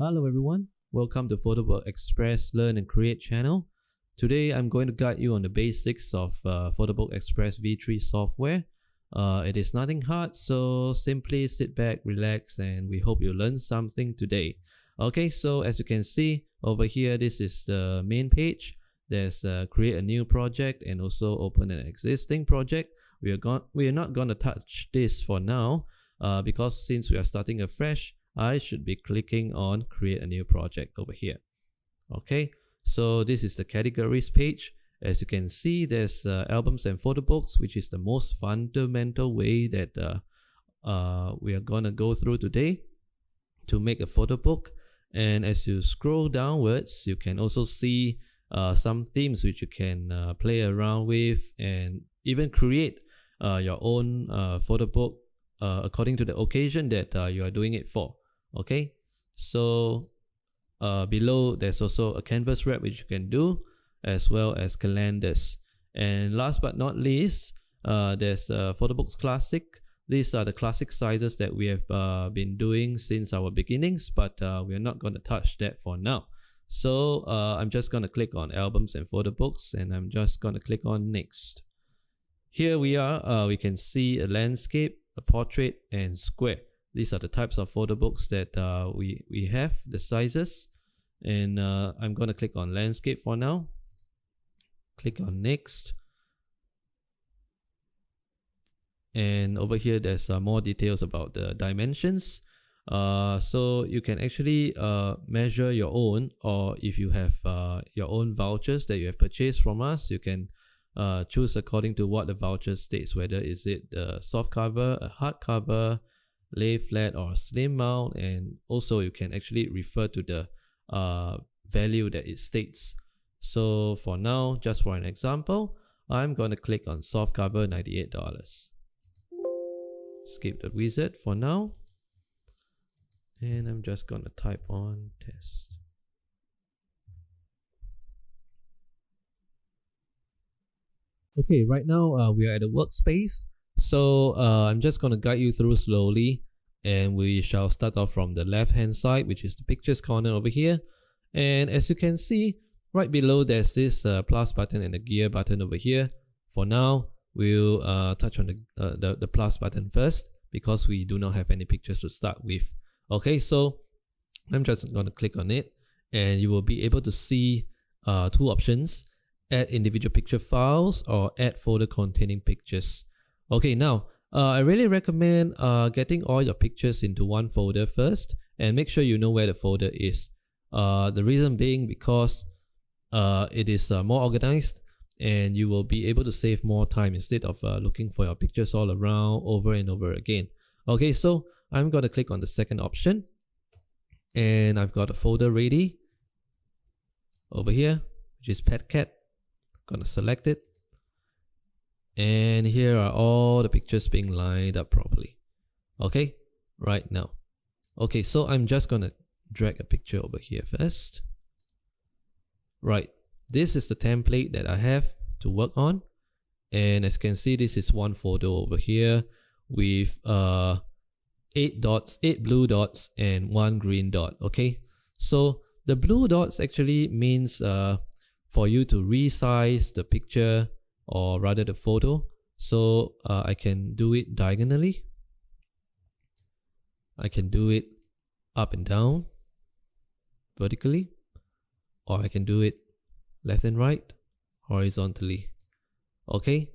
Hello everyone, welcome to PhotoBook Express Learn and Create channel. Today I'm going to guide you on the basics of PhotoBook Express V3 software. It is nothing hard, so simply sit back, relax, and we hope you learn something today. Okay, so as you can see over here, this is the main page. There's create a new project and also open an existing project. We are not going to touch this for now because since we are starting afresh, I should be clicking on create a new project over here. Okay, so this is the categories page. As you can see, there's albums and photo books, which is the most fundamental way that we are gonna go through today to make a photo book. And as you scroll downwards, you can also see some themes which you can play around with and even create your own photo book according to the occasion that you are doing it for. Okay, so below there's also a canvas wrap which you can do, as well as calendars. And last but not least, there's PhotoBooks Classic. These are the classic sizes that we have been doing since our beginnings, but we are not going to touch that for now. So I'm just going to click on albums and photo books, and I'm just going to click on next. Here we are, we can see a landscape, a portrait, and square. These are the types of photo books that we have, the sizes. And I'm going to click on landscape for now. Click on next. And over here there's more details about the dimensions. So you can actually measure your own, or if you have your own vouchers that you have purchased from us, you can choose according to what the voucher states, whether is it the soft cover, a hard cover, lay flat, or slim mount. And also you can actually refer to the value that it states. So for now, just for an example, I'm going to click on soft cover, $98. Skip the wizard for now, and I'm just going to type on test. Okay, right now we are at a workspace. So I'm just going to guide you through slowly, and we shall start off from the left hand side, which is the pictures corner over here. And as you can see, right below there's this plus button and the gear button over here. For now, we'll touch on the plus button first because we do not have any pictures to start with. Okay, so I'm just going to click on it, and you will be able to see two options: add individual picture files or add folder containing pictures. Okay, now I really recommend getting all your pictures into one folder first, and make sure you know where the folder is. The reason being because it is more organized, and you will be able to save more time instead of looking for your pictures all around over and over again. Okay, so I'm going to click on the second option, and I've got a folder ready over here, which is PetCat. Going to select it. And here are all the pictures being lined up properly. Okay, right now. Okay, so I'm just gonna drag a picture over here first. Right, this is the template that I have to work on. And as you can see, this is one photo over here with 8 dots, 8 blue dots and 1 green dot. Okay, so the blue dots actually means for you to resize the picture, or rather the photo. So I can do it diagonally, I can do it up and down vertically, or I can do it left and right horizontally. Okay,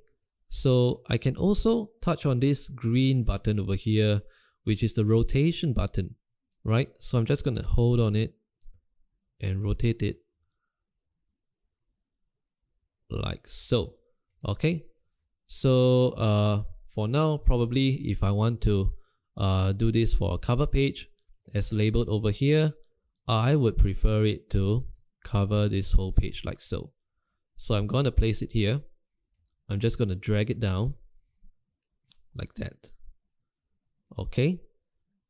so I can also touch on this green button over here, which is the rotation button, right? So I'm just gonna hold on it and rotate it like so. Okay, so for now, probably if I want to do this for a cover page as labeled over here, I would prefer it to cover this whole page like so. So I'm going to place it here. I'm just going to drag it down like that. Okay,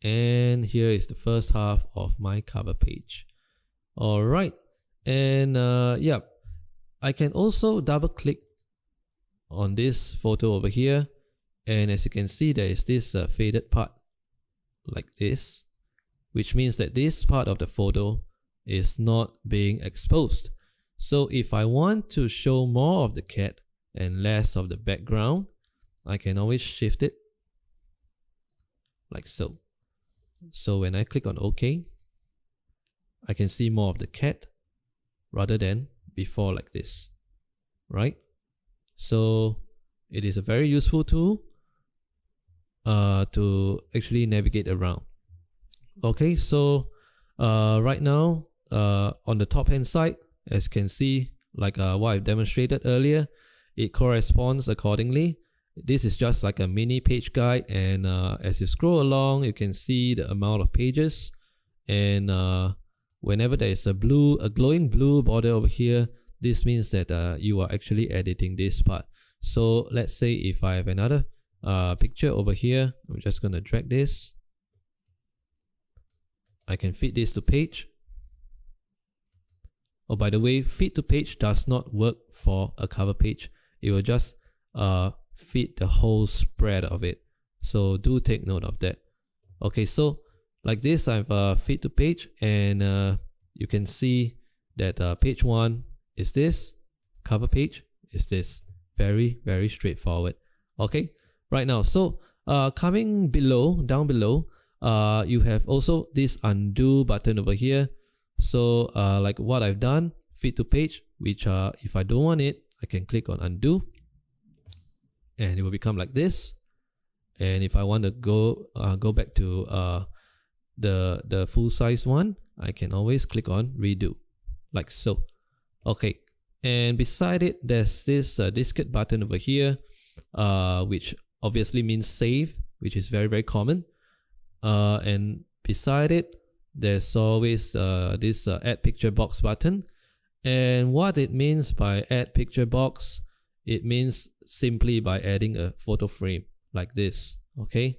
and here is the first half of my cover page. Alright, and yeah, I can also double click on this photo over here, and as you can see, there is this faded part like this, which means that this part of the photo is not being exposed. So if I want to show more of the cat and less of the background, I can always shift it like so. So when I click on OK, I can see more of the cat rather than before like this, right? So it is a very useful tool to actually navigate around. Okay, so right now on the top hand side, as you can see, like what I've demonstrated earlier, it corresponds accordingly. This is just like a mini page guide, and as you scroll along, you can see the amount of pages, and whenever there is a glowing blue border over here, this means that you are actually editing this part. So let's say if I have another picture over here, I'm just going to drag this. I can feed this to page. Oh, by the way, feed to page does not work for a cover page. It will just feed the whole spread of it. So do take note of that. Okay, so like this, I've feed to page, and you can see that page 1 is this, cover page is this. Very, very straightforward. Okay, right now, so coming below, down below, you have also this undo button over here. So like what I've done, feed to page, which if I don't want it, I can click on undo, and it will become like this. And if I want to go back to the full size one, I can always click on redo, like so. Okay, and beside it, there's this diskette button over here, which obviously means save, which is very, very common. And beside it, there's always this add picture box button. And what it means by add picture box, it means simply by adding a photo frame like this. Okay,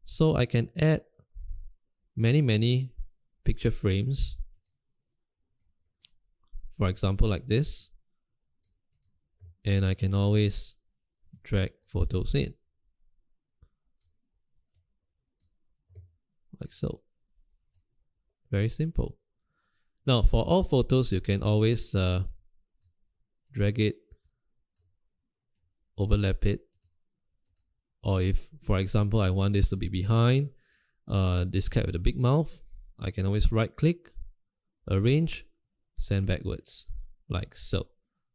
so I can add many picture frames, for example like this, and I can always drag photos in like so. Very simple. Now for all photos, you can always drag it, overlap it, or if, for example, I want this to be behind this cat with a big mouth, I can always right click, arrange, send backwards, like so.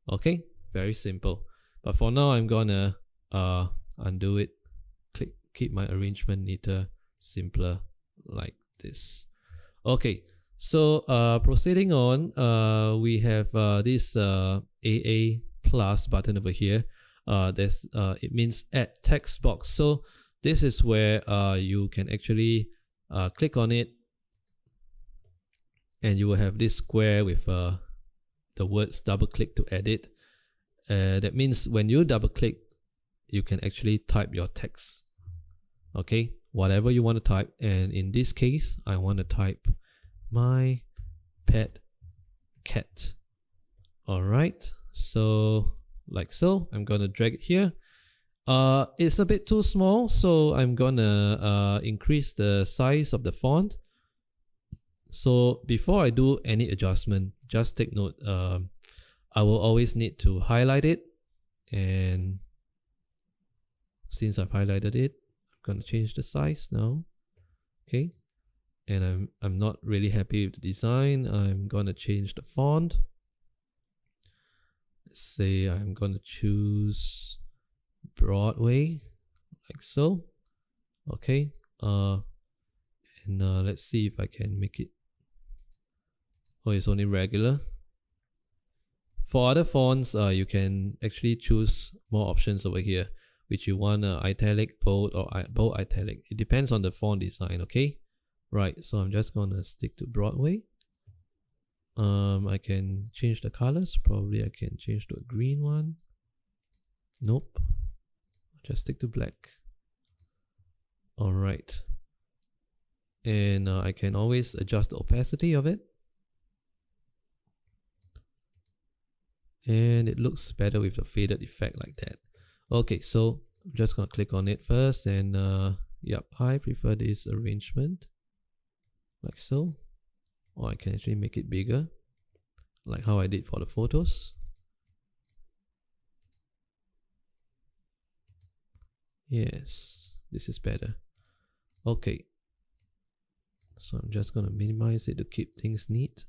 Okay, very simple. But for now, I'm gonna undo it, keep my arrangement neater, simpler, like this. Okay, so proceeding on, we have this AA plus button over here. It means add text box. So this is where you can actually click on it, and you will have this square with the words double click to edit. That means when you double click, you can actually type your text. Okay, whatever you want to type, and in this case, I want to type my pet cat. Alright, so like so, I'm gonna drag it here. It's a bit too small, so I'm gonna increase the size of the font. So before I do any adjustment, just take note, I will always need to highlight it, and since I've highlighted it, I'm gonna change the size now. Okay, and I'm not really happy with the design. I'm gonna change the font. Let's say I'm gonna choose Broadway, like so. Okay, and let's see if I can make it. Oh, it's only regular. For other fonts, you can actually choose more options over here, which you want italic, bold, or bold italic. It depends on the font design. Okay, right. So I'm just gonna stick to Broadway. I can change the colors. Probably I can change to a green one. Nope. Just stick to black. Alright. And I can always adjust the opacity of it. And it looks better with the faded effect like that. Okay, so I'm just gonna click on it first, and yep, I prefer this arrangement like so, or I can actually make it bigger, like how I did for the photos. Yes, this is better. Okay, so I'm just gonna minimize it to keep things neat.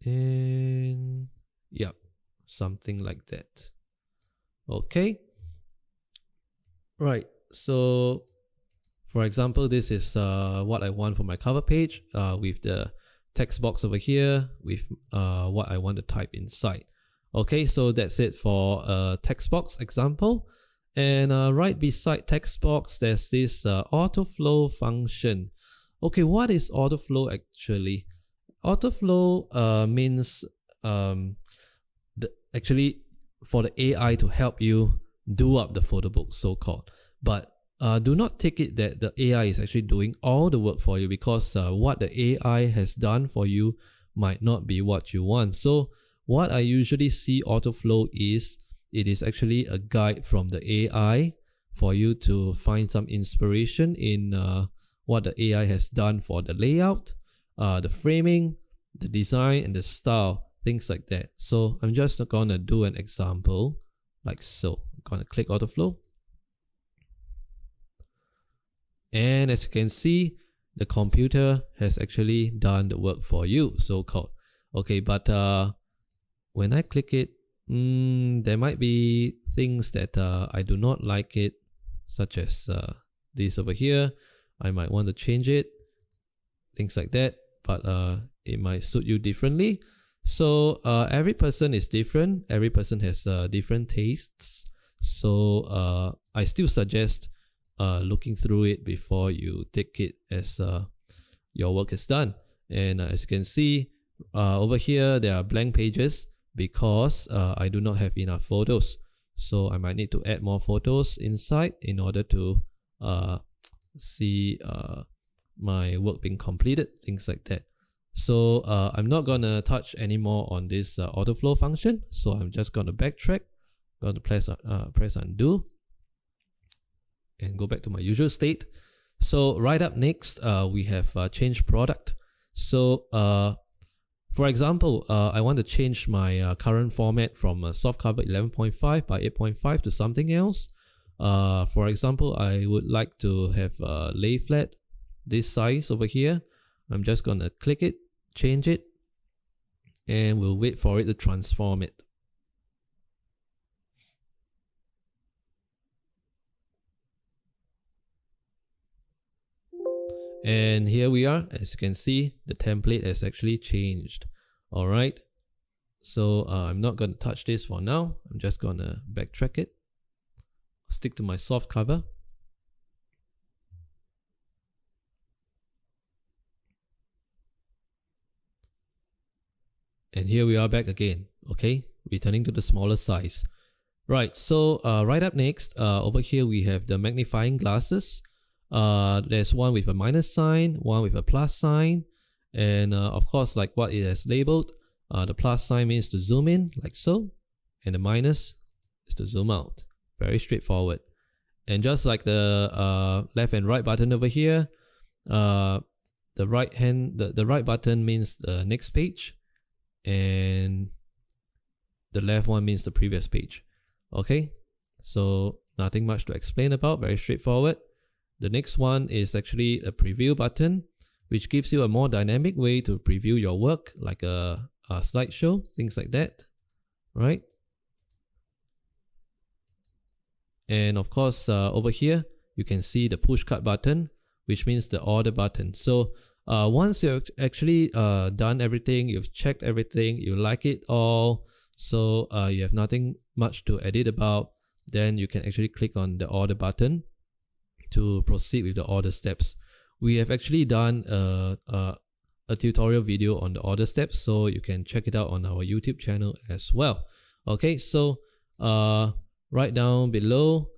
And yeah, something like that. Okay, right, so for example, this is what I want for my cover page, with the text box over here with what I want to type inside. Okay, so that's it for a text box example. And right beside text box, there's this autoflow function. Okay, what is autoflow actually? Autoflow means actually for the AI to help you do up the photo book, so-called. But do not take it that the AI is actually doing all the work for you, because what the AI has done for you might not be what you want. So what I usually see autoflow is, it is actually a guide from the AI for you to find some inspiration in what the AI has done for the layout, the framing, the design, and the style, things like that. So I'm just gonna do an example like so. I'm gonna click autoflow. And as you can see, the computer has actually done the work for you, so-called. Okay, but when I click it, there might be things that I do not like it, such as this over here. I might want to change it, things like that, but it might suit you differently. So every person is different, every person has different tastes. So I still suggest looking through it before you take it as your work is done. And as you can see, over here there are blank pages because I do not have enough photos. So I might need to add more photos inside in order to see my work being completed, things like that. So I'm not gonna touch anymore on this autoflow function. So I'm just gonna backtrack, gonna press undo, and go back to my usual state. So right up next, we have change product. So for example, I want to change my current format from softcover 11.5 by 8.5 to something else. For example, I would like to have lay flat this size over here. I'm just gonna click it, change it, and we'll wait for it to transform it. And here we are. As you can see, the template has actually changed. Alright, so I'm not going to touch this for now. I'm just going to backtrack it, stick to my soft cover. And here we are back again, okay, returning to the smaller size. Right, so right up next, over here we have the magnifying glasses. There's one with a minus sign, one with a plus sign, and of course, like what it has labeled, the plus sign means to zoom in, like so, and the minus is to zoom out. Very straightforward. And just like the left and right button over here, the right button means the next page, and the left one means the previous page. Okay, so nothing much to explain about, very straightforward. The next one is actually a preview button, which gives you a more dynamic way to preview your work, like a slideshow, things like that, right? And of course, over here, you can see the push cut button, which means the order button. So once you've actually done everything, you've checked everything, you like it all, so you have nothing much to edit about, then you can actually click on the order button to proceed with the order steps. We have actually done a tutorial video on the order steps, so you can check it out on our YouTube channel as well. Okay, so right down below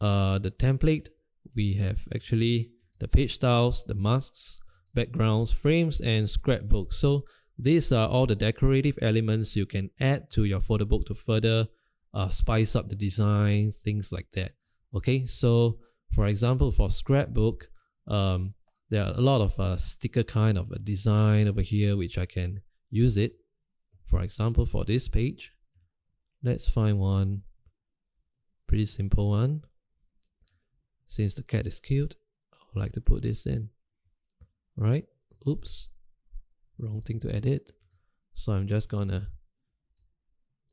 the template, we have actually the page styles, the masks, backgrounds, frames, and scrapbooks. So these are all the decorative elements you can add to your photo book to further spice up the design, things like that. Okay, so for example, for scrapbook, there are a lot of sticker kind of a design over here which I can use it. For example, for this page, let's find one pretty simple one. Since the cat is cute, I would like to put this in. Right? Oops, wrong thing to edit. So I'm just gonna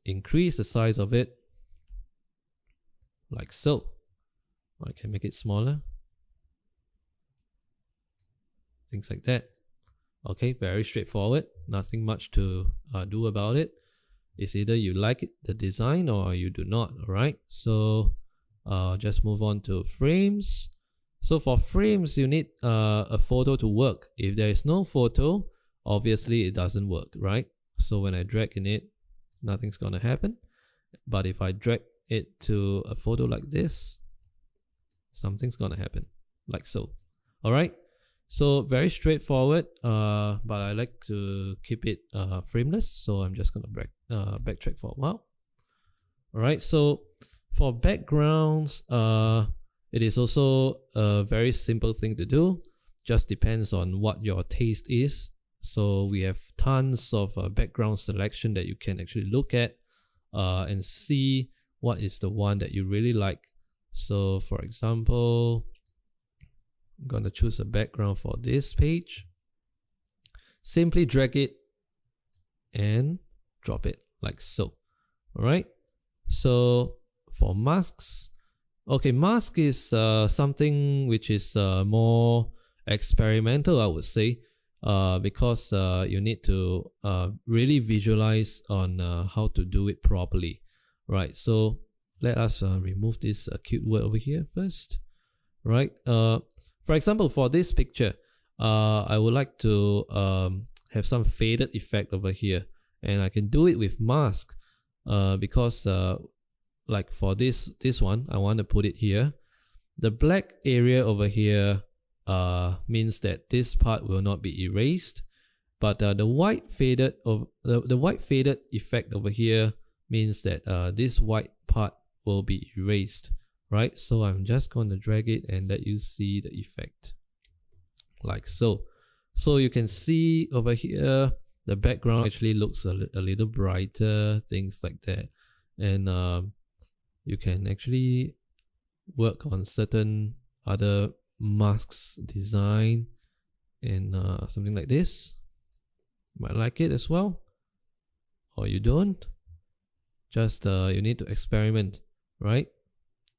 increase the size of it like so. I can make it smaller. Things like that. Okay, very straightforward. Nothing much to do about it. It's either you like it, the design, or you do not. Alright, so just move on to frames. So for frames, you need a photo to work. If there is no photo, obviously it doesn't work, right? So when I drag in it, nothing's gonna happen. But if I drag it to a photo like this, something's gonna happen, like so. Alright, so very straightforward, but I like to keep it frameless, so I'm just gonna backtrack for a while. Alright, so for backgrounds, it is also a very simple thing to do. Just depends on what your taste is. So we have tons of background selection that you can actually look at and see what is the one that you really like. So for example, I'm gonna choose a background for this page. Simply drag it and drop it like so. Alright, so for masks, okay, mask is something which is more experimental, I would say, because you need to really visualize on how to do it properly. Right, so let us remove this cute word over here first. Right, for example, for this picture, I would like to have some faded effect over here, and I can do it with mask because like for this one, I want to put it here. The black area over here means that this part will not be erased, but the white faded effect over here means that this white part will be erased, right? So I'm just going to drag it and let you see the effect like so. So you can see over here the background actually looks a little brighter, things like that. And you can actually work on certain other masks design and something like this. You might like it as well, or you don't. Just you need to experiment, right?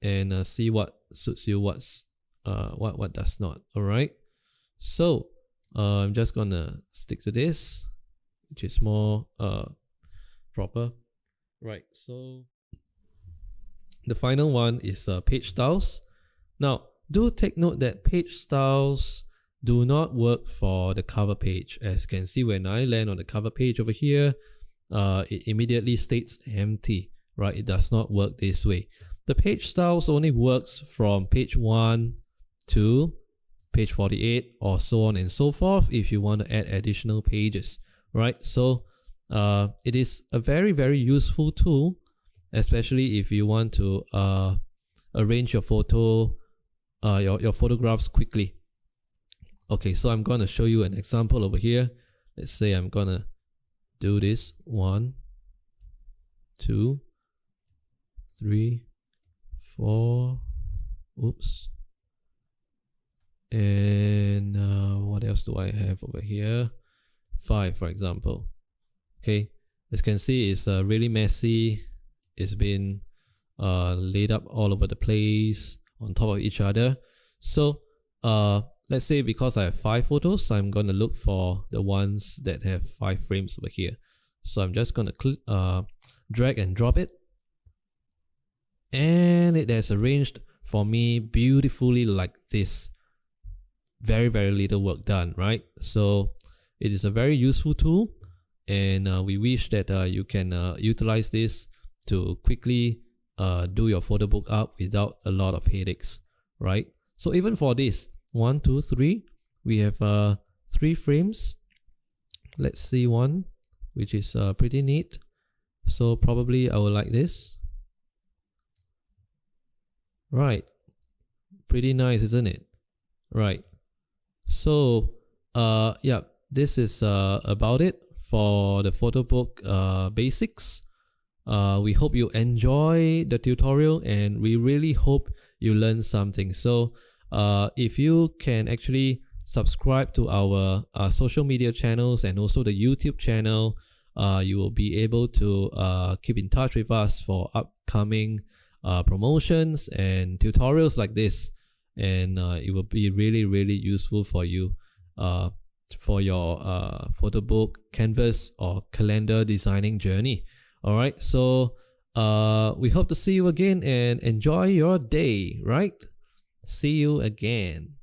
And see what suits you, what does not. Alright, so I'm just gonna stick to this, which is more proper. Right, so the final one is page styles. Now, do take note that page styles do not work for the cover page. As you can see, when I land on the cover page over here, it immediately states empty, right? It does not work this way. The page styles only works from page 1 to page 48 or so on and so forth if you want to add additional pages, right? So it is a very, very useful tool, especially if you want to arrange your your photographs quickly. Okay, so I'm gonna show you an example over here. Let's say I'm gonna do this 1, 2, 3, 4. Oops. And what else do I have over here? 5, for example. Okay, as you can see, it's really messy. It's been laid up all over the place on top of each other. So let's say because I have 5 photos, I'm gonna look for the ones that have 5 frames over here. So I'm just gonna drag and drop it, and it has arranged for me beautifully like this. Very, very little work done, right? So it is a very useful tool, and we wish that you can utilize this to quickly do your photo book up without a lot of headaches, right? So even for this 1, 2, 3, we have 3 frames. Let's see one which is pretty neat. So probably I will like this. Right, pretty nice, isn't it? Right, So yeah, this is about it for the photo book basics. We hope you enjoy the tutorial, and we really hope you learn something. So if you can actually subscribe to our social media channels and also the YouTube channel, you will be able to keep in touch with us for upcoming promotions and tutorials like this, and it will be really useful for you for your photo book, canvas, or calendar designing journey. Alright, so we hope to see you again, and enjoy your day, right? See you again.